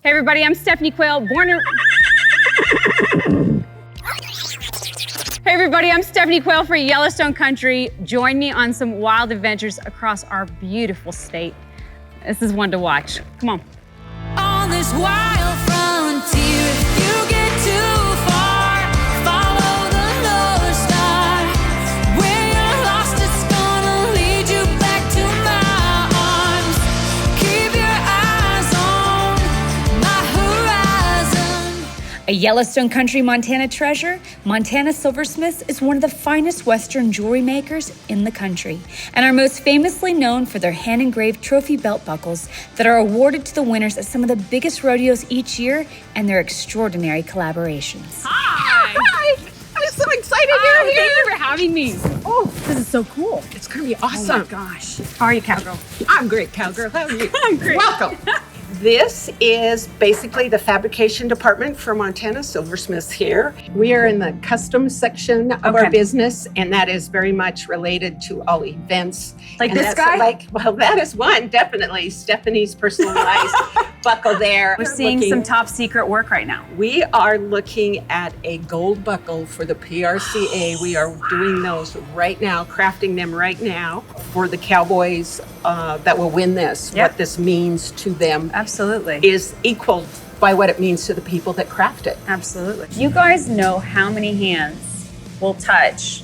Hey everybody, I'm Stephanie Quayle, Hey everybody, I'm Stephanie Quayle for Yellowstone Country. Join me on some wild adventures across our beautiful state. This is one to watch. Come on. On this wild frontier, if you get too far, follow the North Star. Where you're lost, it's gonna lead you back to my arms. Keep your eyes on my horizon. A Yellowstone Country, Montana treasure, Montana Silversmith is one of the finest Western jewelry makers in the country and are most famously known for their hand-engraved trophy belt buckles that are awarded to the winners at some of the biggest rodeos each year and their extraordinary collaborations. Hi! Hi! I'm so excited you're here! Thank you for having me. Oh, This is so cool. it's gonna be awesome. Oh my gosh. How are you, cowgirl? I'm great, cowgirl. How are you? I'm great. Welcome. This is basically the fabrication department for Montana Silversmiths here. We are in the custom section of our business, and that is very much related to all events. Like And this that's guy? well, that is one, definitely. Stephanie's personalized buckle there. We're seeing some top secret work right now. We are looking at a gold buckle for the PRCA. We are doing those right now, crafting them right now for the cowboys that will win this. Yep. What this means to them Absolutely. is equal by what it means to the people that craft it. Absolutely. You guys know how many hands will touch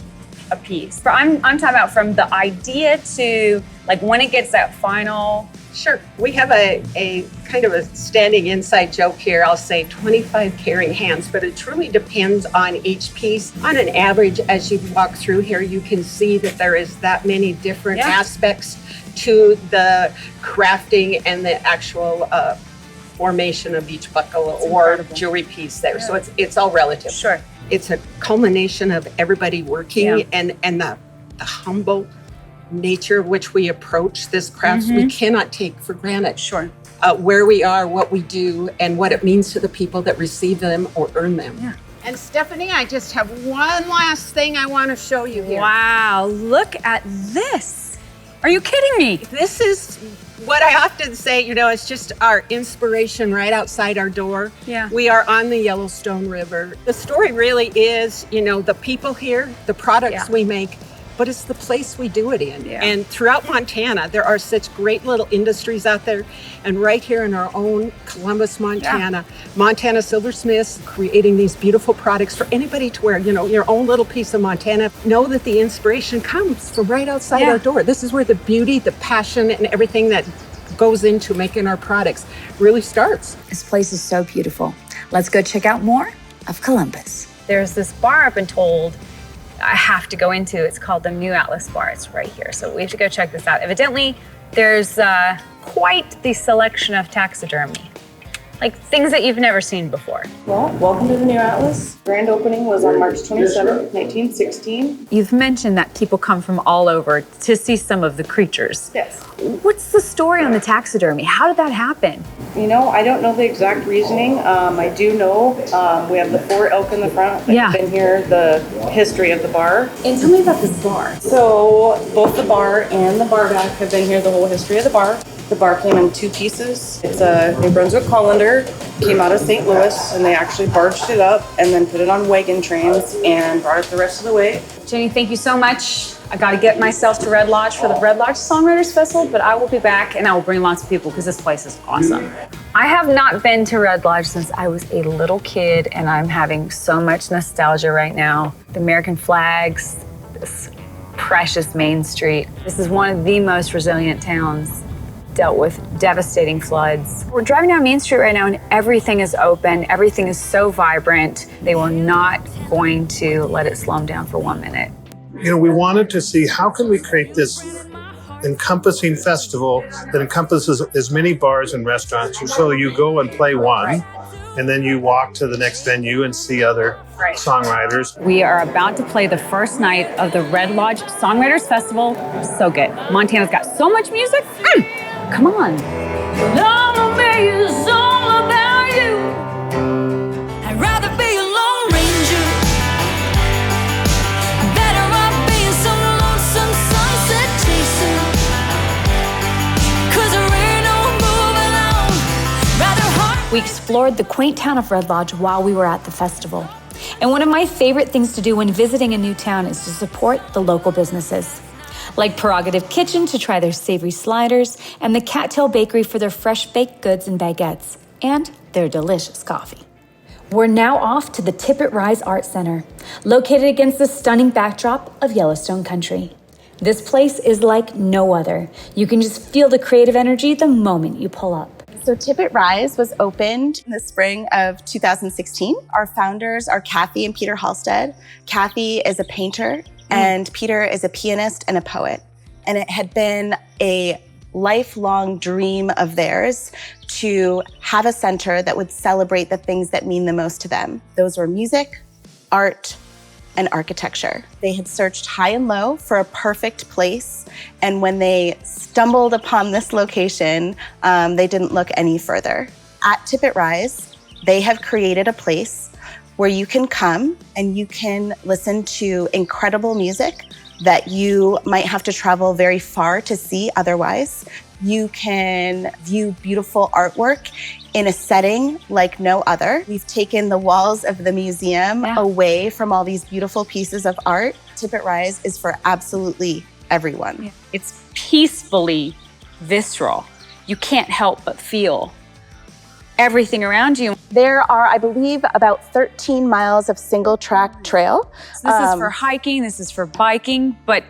a piece? I'm talking about from the idea to like when it gets that final. Sure. We have a kind of a standing inside joke here. I'll say 25 caring hands, but it truly depends on each piece. On an average, as you walk through here, you can see that there is that many different aspects to the crafting and the actual formation of each buckle or jewelry piece there. So it's all relative. Sure. It's a culmination of everybody working and the humble nature of which we approach this craft. We cannot take for granted Sure. where we are, what we do, and what it means to the people that receive them or earn them. Yeah. And Stephanie, I just have one last thing I want to show you here. Wow, look at this. Are you kidding me? This is what I often say, it's just our inspiration right outside our door. Yeah. We are on the Yellowstone River. The story really is, the people here, the products we make, but it's the place we do it in. Yeah. And throughout Montana, there are such great little industries out there. And right here in our own Columbus, Montana, Montana Silversmiths creating these beautiful products for anybody to wear, your own little piece of Montana. Know that the inspiration comes from right outside our door. This is where the beauty, the passion, and everything that goes into making our products really starts. This place is so beautiful. Let's go check out more of Columbus. There's this bar I've been told I have to go into. It's called the New Atlas Bar. It's right here. So we have to go check this out. Evidently, there's quite the selection of taxidermy. Like things that you've never seen before. Well, welcome to the New Atlas. Grand opening was on March 27th, 1916. You've mentioned that people come from all over to see some of the creatures. Yes. What's the story on the taxidermy? How did that happen? I don't know the exact reasoning. I do know we have the 4 elk in the front that have been here, the history of the bar. And tell me about this bar. So both the bar and the bar back have been here the whole history of the bar. The bar came in 2 pieces. It's a New Brunswick colander, came out of St. Louis, and they actually barged it up and then put it on wagon trains and brought it the rest of the way. Jenny, thank you so much. I got to get myself to Red Lodge for the Red Lodge Songwriters Festival, but I will be back and I will bring lots of people because this place is awesome. I have not been to Red Lodge since I was a little kid, and I'm having so much nostalgia right now. The American flags, this precious Main Street. This is one of the most resilient towns. Dealt with devastating floods. We're driving down Main Street right now and everything is open. Everything is so vibrant. They were not going to let it slow them down for 1 minute. We wanted to see how can we create this encompassing festival that encompasses as many bars and restaurants. So you go and play one, and then you walk to the next venue and see other songwriters. We are about to play the first night of the Red Lodge Songwriters Festival. So good. Montana's got so much music. Come on. It's all about you. I'd rather be a lone ranger. I'm better off being some lonesome sunset chaser. 'Cause there ain't no moving on. Rather hard. We explored the quaint town of Red Lodge while we were at the festival. And one of my favorite things to do when visiting a new town is to support the local businesses, like Prerogative Kitchen to try their savory sliders, and the Cattail Bakery for their fresh baked goods and baguettes, and their delicious coffee. We're now off to the Tipitrise Art Center, located against the stunning backdrop of Yellowstone country. This place is like no other. You can just feel the creative energy the moment you pull up. So Tipitrise was opened in the spring of 2016. Our founders are Kathy and Peter Halstead. Kathy is a painter and Peter is a pianist and a poet. And it had been a lifelong dream of theirs to have a center that would celebrate the things that mean the most to them. Those were music, art, and architecture. They had searched high and low for a perfect place, and when they stumbled upon this location, they didn't look any further. At Tipitrise, they have created a place where you can come and you can listen to incredible music that you might have to travel very far to see otherwise. You can view beautiful artwork in a setting like no other. We've taken the walls of the museum away from all these beautiful pieces of art. Tipitrise is for absolutely everyone. It's peacefully visceral. You can't help but feel everything around you. There are, I believe, about 13 miles of single track trail. So this is for hiking, this is for biking, but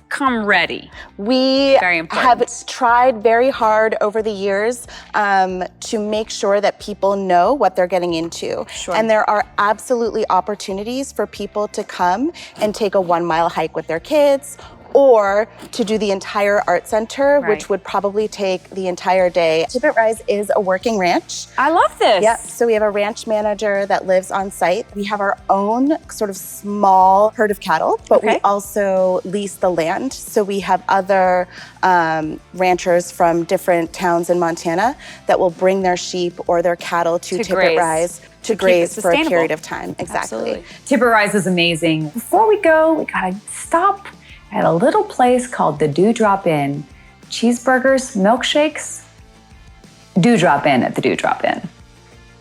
come ready. We Very important. have tried very hard over the years to make sure that people know what they're getting into. Sure. And there are absolutely opportunities for people to come and take a 1 mile hike with their kids, or to do the entire art center, Right. which would probably take the entire day. Tipitrise is a working ranch. I love this. Yep, so we have a ranch manager that lives on site. We have our own sort of small herd of cattle, but we Okay. also lease the land. So we have other ranchers from different towns in Montana that will bring their sheep or their cattle to To Tipitrise to keep it graze for a sustainable. period of time. Exactly. Absolutely. Tipitrise is amazing. Before we go, we gotta stop at a little place called the Dewdrop Inn. Cheeseburgers, milkshakes, Dewdrop Inn at the Dewdrop Inn.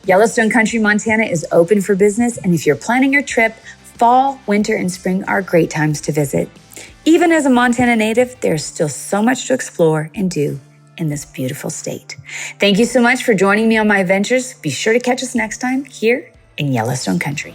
Yellowstone Country, Montana is open for business, and if you're planning your trip, fall, winter, and spring are great times to visit. Even as a Montana native, there's still so much to explore and do in this beautiful state. Thank you so much for joining me on my adventures. Be sure to catch us next time here in Yellowstone Country.